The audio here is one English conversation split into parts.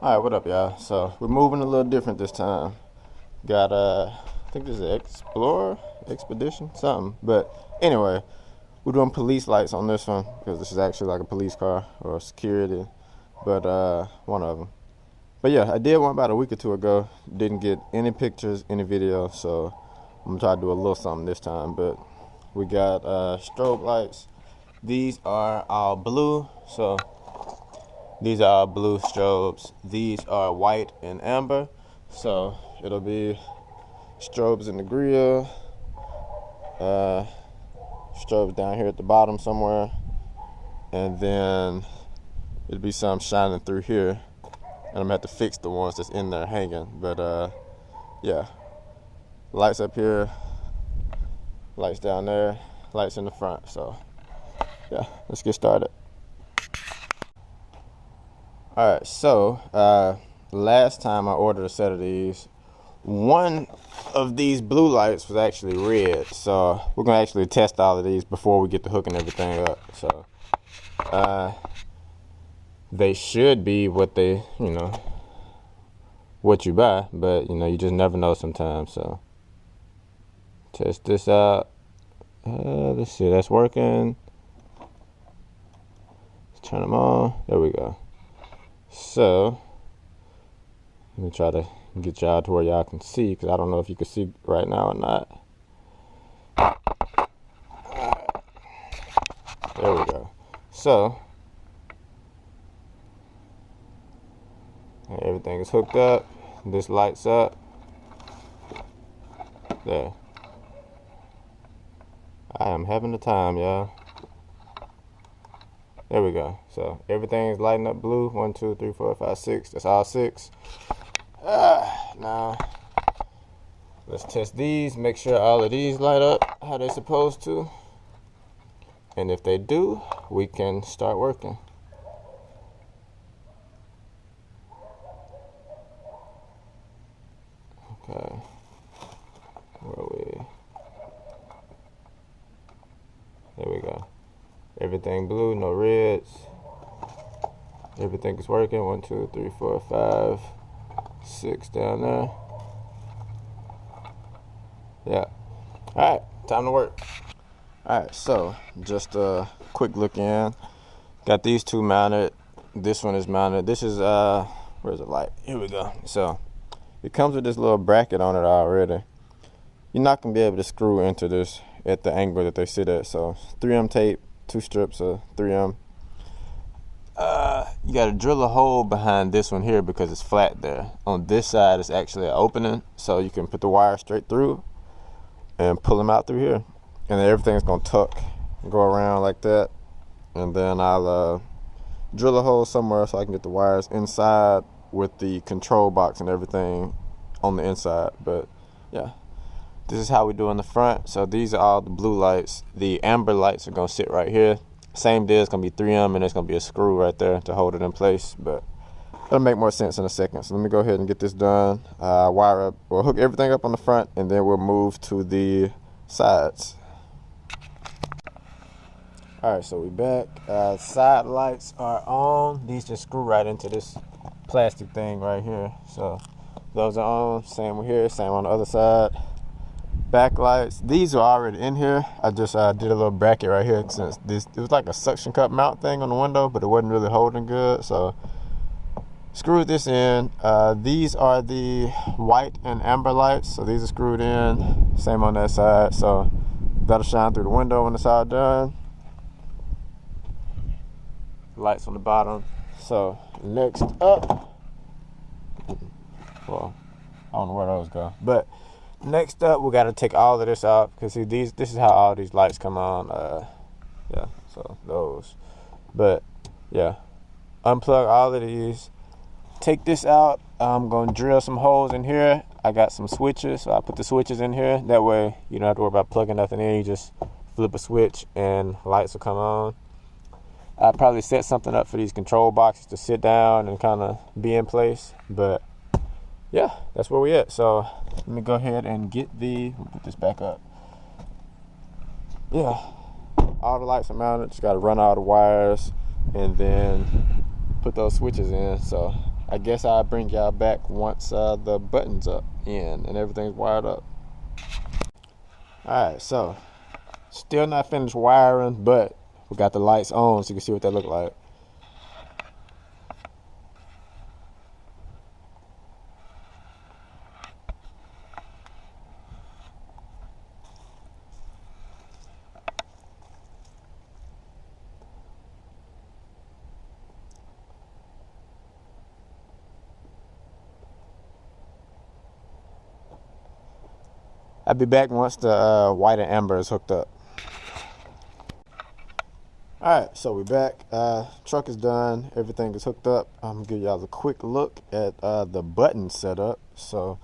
Alright, what up, y'all? So, we're moving a little different this time. Got, I think this is an Explorer? Expedition? Something. But, anyway, we're doing police lights on this one, because this is actually like a police car, or security, but, one of them. But yeah, I did one about a week or two ago. Didn't get any pictures, any video, so I'm gonna try to do a little something this time. But we got, strobe lights. These are all blue, so these are all blue strobes. These are white and amber. So it'll be strobes in the grill, strobes down here at the bottom somewhere, and then it'll be some shining through here. And I'm gonna have to fix the ones that's in there hanging. But yeah. Lights up here, lights down there, lights in the front. So yeah, let's get started. Alright, so last time I ordered a set of these, one of these blue lights was actually red. So we're gonna actually test all of these before we get the hooking everything up. So they should be what they, what you buy, but you just never know sometimes. So test this out. Let's see, that's working. Let's turn them on. There we go. So let me try to get y'all to where y'all can see, because I don't know if you can see right now or not. There we go. So everything is hooked up. This lights up. There. I am having the time, y'all. There we go. So everything's lighting up blue. 1, 2, 3, 4, 5, 6. That's all 6. Now let's test these. Make sure all of these light up how they're supposed to. And if they do, we can start working. Okay. Where are we? There we go. Everything blue, no reds. Everything is working. 1, 2, 3, 4, 5, 6 down there. Yeah. Alright, time to work. Alright, so just a quick look in. Got these two mounted. This one is mounted. This is where's the light? Here we go. So it comes with this little bracket on it already. You're not gonna be able to screw into this at the angle that they sit at. So 3M tape, 2 strips of 3M. You gotta drill a hole behind this one here because it's flat there. On this side it's actually an opening, so you can put the wire straight through and pull them out through here. And then everything's gonna tuck and go around like that. And then I'll drill a hole somewhere so I can get the wires inside with the control box and everything on the inside. But yeah, this is how we do in the front. So these are all the blue lights. The amber lights are gonna sit right here. Same deal, it's gonna be 3M and there's gonna be a screw right there to hold it in place, but that'll make more sense in a second. So let me go ahead and get this done. Wire up, we'll hook everything up on the front, and then we'll move to the sides. Alright, so we back. Side lights are on. These just screw right into this plastic thing right here. So those are on. Same here, same on the other side. Backlights, these are already in here. I just did a little bracket right here since it was like a suction cup mount thing on the window, but it wasn't really holding good, so screwed this in. These are the white and amber lights, so these are screwed in. Same on that side, so that'll shine through the window when it's all done. Lights on the bottom. So next up, well, I don't know where those go, but next up, we got to take all of this out, because see, this is how all these lights come on. Yeah, so those. But yeah, unplug all of these. Take this out. I'm gonna drill some holes in here. I got some switches, so I put the switches in here. That way, you don't have to worry about plugging nothing in. You just flip a switch and lights will come on. I probably set something up for these control boxes to sit down and kind of be in place, but yeah, that's where we at. So let me go ahead and get we'll put this back up. Yeah, all the lights are mounted. Just got to run all the wires and then put those switches in. So I guess I'll bring y'all back once the button's up in and everything's wired up. Alright, so still not finished wiring, but we got the lights on so you can see what they look like. I'll be back once the white and amber is hooked up. Alright, so we're back. Truck is done. Everything is hooked up. I'm going to give y'all a quick look at the button setup. So,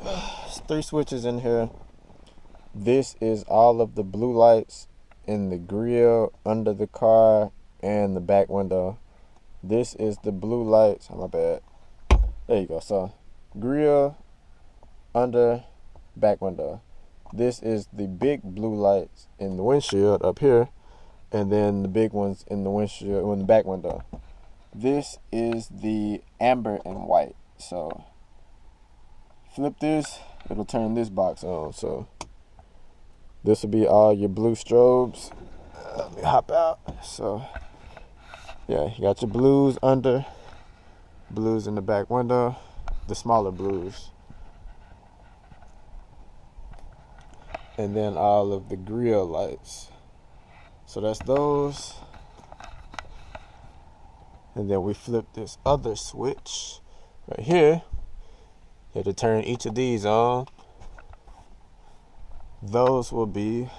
there's 3 switches in here. This is all of the blue lights in the grill, under the car, and the back window. This is the blue lights. Oh, my bad. There you go. So, grill, under, back window. This is the big blue lights in the windshield up here, and then the big ones in the windshield, in the back window. This is the amber and white. So flip this, it'll turn this box on. So this will be all your blue strobes. Let me hop out. So yeah, you got your blues under, blues in the back window, the smaller blues. And then all of the grill lights. So that's those. And then we flip this other switch right here. You have to turn each of these on. Those will be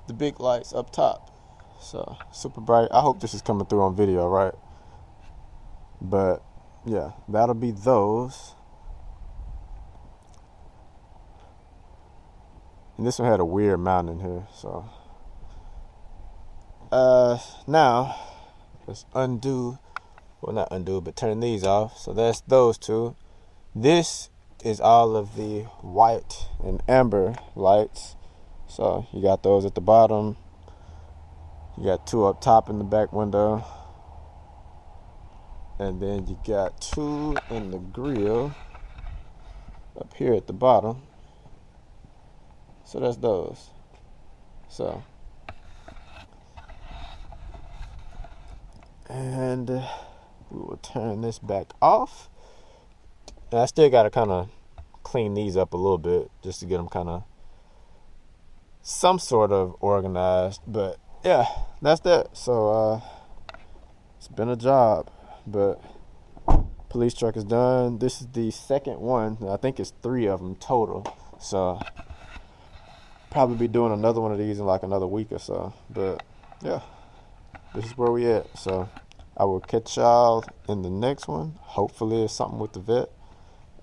the big lights up top. So super bright. I hope this is coming through on video, right? But yeah, that'll be those. And this one had a weird mount in here, so now let's undo, well, not undo, but turn these off. So that's those 2. This is all of the white and amber lights. So you got those at the bottom. You got 2 up top in the back window. And then you got 2 in the grill up here at the bottom. So that's those. So, and we will turn this back off. And I still got to kind of clean these up a little bit just to get them kind of some sort of organized. But yeah, that's that. So it's been a job, but police truck is done. This is the second one. I think it's 3 of them total. So probably be doing another one of these in like another week or so. But yeah, this is where we at. So I will catch y'all in the next one. Hopefully it's something with the vet.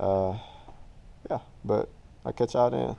Yeah, but I'll catch y'all then.